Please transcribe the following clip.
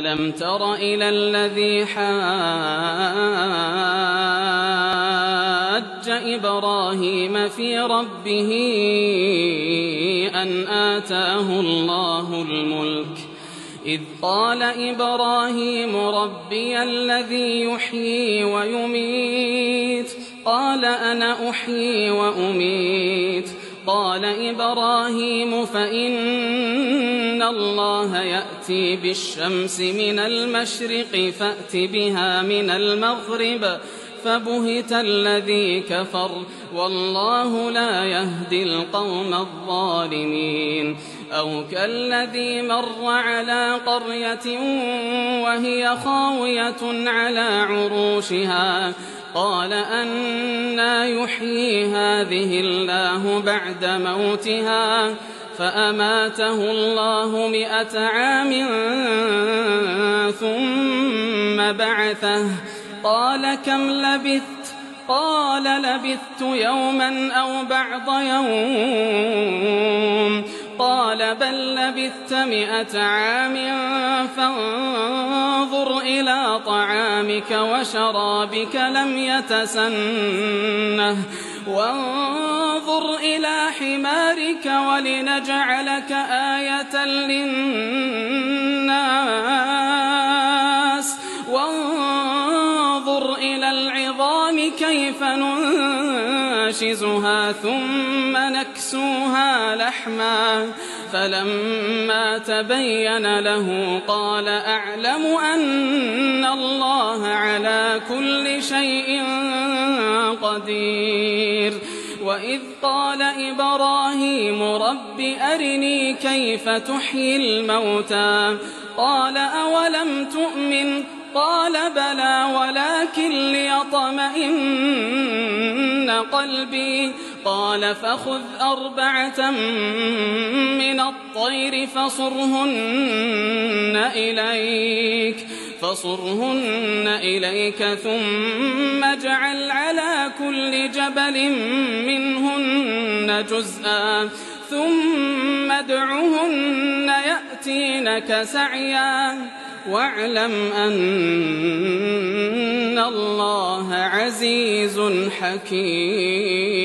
ألم تر إلى الذي حاج إبراهيم في ربه أن آتاه الله الملك إذ قال إبراهيم ربي الذي يحيي ويميت قال أنا أحيي وأميت قال إبراهيم فإن الله يأتي بالشمس من المشرق فأت بها من المغرب فبهت الذي كفر والله لا يهدي القوم الظالمين أو كالذي مر على قرية وهي خاوية على عروشها قال أنى يحيي هذه الله بعد موتها فأماته الله 100 عام ثم بعثه قال كم لبثت قال لبثت يوما أو بعض يوم قال بل لبثت 100 عام فانظر إلى طعامك وشرابك لم يتسنه وانظر إلى حمارك ولنجعلك آية للناس وانظر إلى العظام كيف ننشزها ثم نكسوها لحما فلما تبين له قال أعلم أن الله على كل شيء قدير وإذ قال إبراهيم رب أرني كيف تحيي الموتى قال أولم تؤمن قال بلى ولكن ليطمئن قلبي قال فخذ 4 من الطير فصرهن إليك ثم اجعل على كل جبل منهن جزءا ثم ادعهن يأتينك سعيا واعلم أن الله عزيز حكيم.